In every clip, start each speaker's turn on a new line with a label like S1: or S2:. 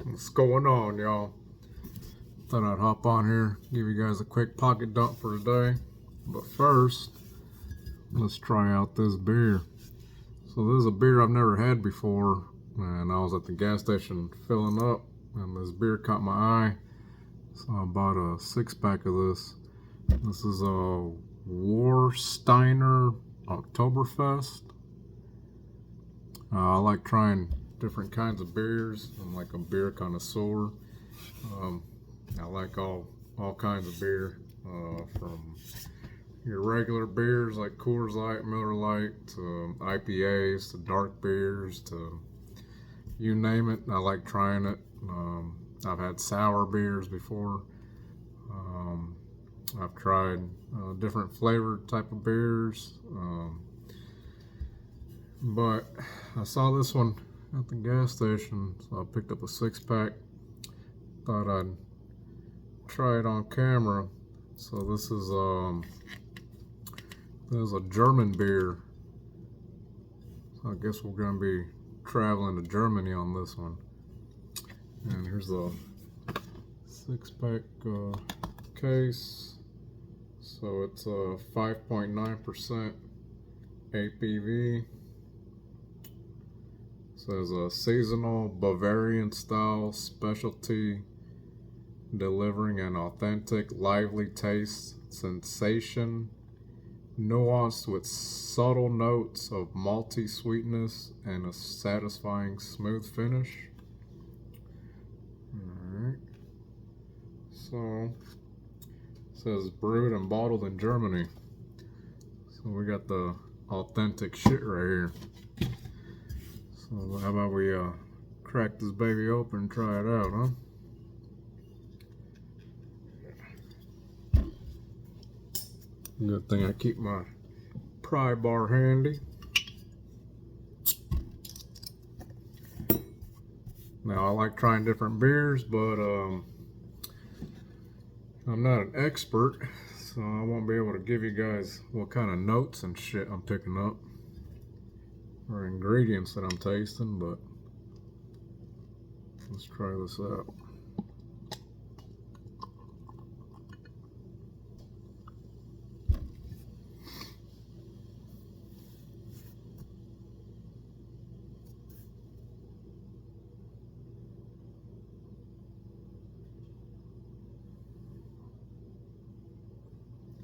S1: What's going on, y'all? Thought I'd hop on here, give you guys a quick pocket dump for today. But first, let's try out this beer. So this is a beer I've never had before, and I was at the gas station filling up, and this beer caught my eye. So I bought a 6-pack of this. This is a Warsteiner Oktoberfest. I like trying different kinds of beers. I'm like a beer connoisseur. I like all kinds of beer, from your regular beers like Coors Light, Miller Lite, to IPAs, to dark beers, to you name it. I like trying it. I've had sour beers before. I've tried different flavored type of beers. But I saw this one at the gas station, so I picked up a 6-pack. Thought I'd try it on camera. So this is a German beer. So I guess we're gonna be traveling to Germany on this one. And here's the 6-pack case. So it's 5.9% ABV. Says a seasonal Bavarian style specialty, delivering an authentic, lively taste, sensation, nuanced with subtle notes of malty sweetness and a satisfying smooth finish. Alright. So, it says brewed and bottled in Germany. So we got the authentic shit right here. So how about we crack this baby open and try it out, huh? Good thing I keep my pry bar handy. Now I like trying different beers, but I'm not an expert, so I won't be able to give you guys what kind of notes and shit I'm picking up, or ingredients that I'm tasting, but let's try this out.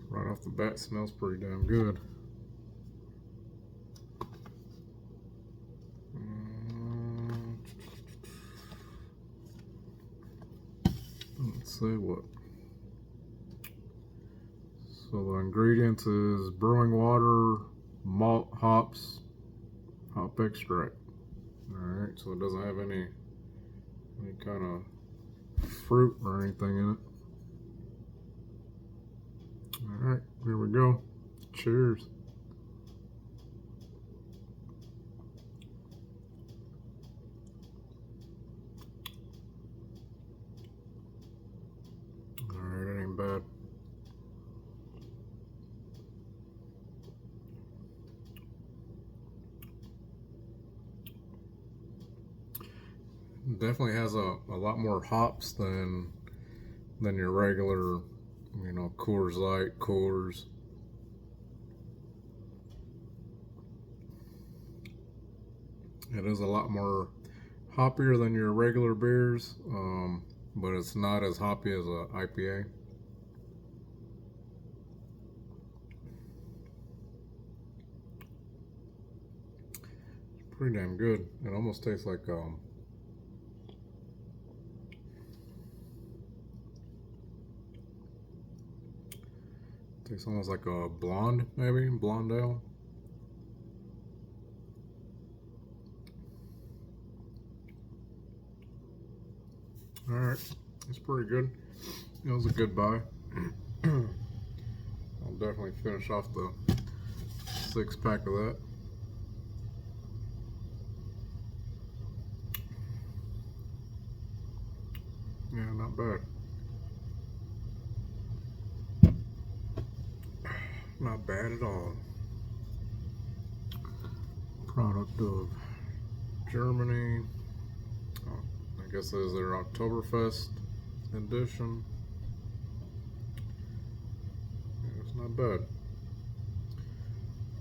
S1: Right off the bat, smells pretty damn good. Let's see what. So the ingredients is brewing water, malt, hops, hop extract. Alright, so it doesn't have any kind of fruit or anything in it. Alright, here we go. Cheers. Alright, it ain't bad. Definitely has a lot more hops than your regular, Coors Light, Coors. It is a lot more hoppier than your regular beers, but it's not as hoppy as a IPA. It's pretty damn good. It almost tastes like tastes almost like a blonde, maybe blonde ale. Alright, it's pretty good. It was a good buy. I'll definitely finish off the 6-pack of that. Yeah, not bad. Not bad at all. Product of Germany. Oh, I guess this is their Oktoberfest edition. Yeah, it's not bad.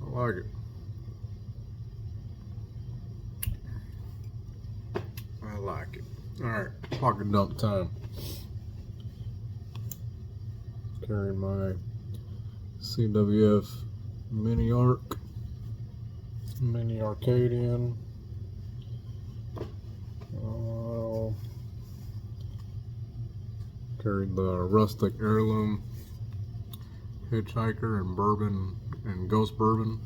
S1: I like it. I like it. Alright, pocket dump time. Carrying my CWF Mini Arc, Mini Arcadian. Carried the Rustic Heirloom Hitchhiker and Bourbon and Ghost Bourbon.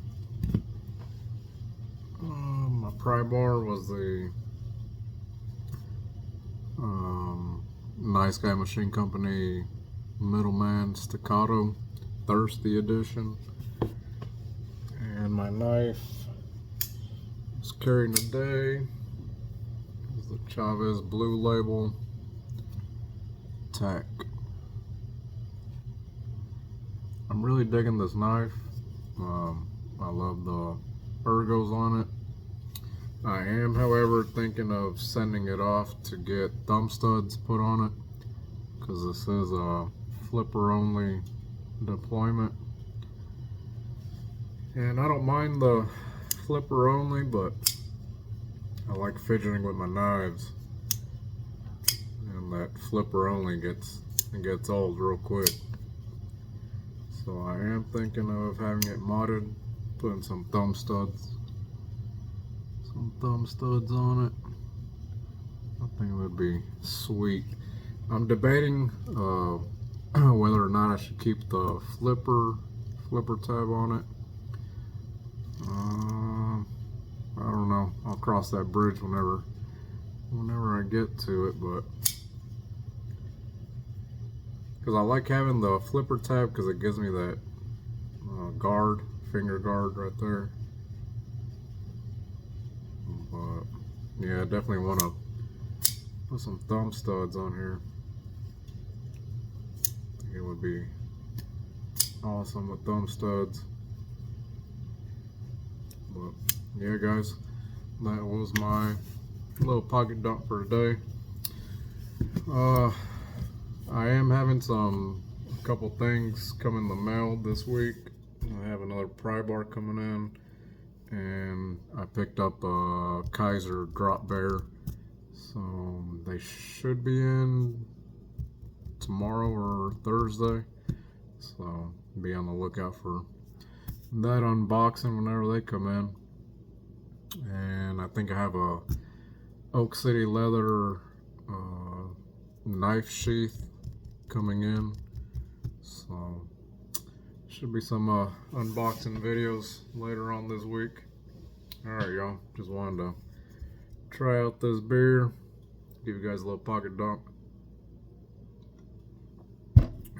S1: My pry bar was the Nice Guy Machine Company Middleman Staccato Thirsty Edition. And my knife was carrying today is the Chavez Blue Label Tack. I'm really digging this knife. I love the ergos on it. I am, however, thinking of sending it off to get thumb studs put on it, because this is a flipper only deployment. And I don't mind the flipper only, but I like fidgeting with my knives, and that flipper only gets old real quick. So I am thinking of having it modded, putting some thumb studs on it. I think it would be sweet. I'm debating whether or not I should keep the flipper tab on it. I don't know. I'll cross that bridge whenever I get to it, but because I like having the flipper tab because it gives me that finger guard right there. But yeah, I definitely want to put some thumb studs on here. I think it would be awesome with thumb studs. But yeah, guys, that was my little pocket dump for today. I am having a couple things come in the mail this week. I have another pry bar coming in, and I picked up a Kaiser drop bear, so they should be in tomorrow or Thursday, so be on the lookout for that unboxing whenever they come in. And I think I have a Oak City leather knife sheath coming in, so should be some unboxing videos later on this week. Alright, y'all, just wanted to try out this beer, give you guys a little pocket dump.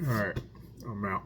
S1: Alright, I'm out.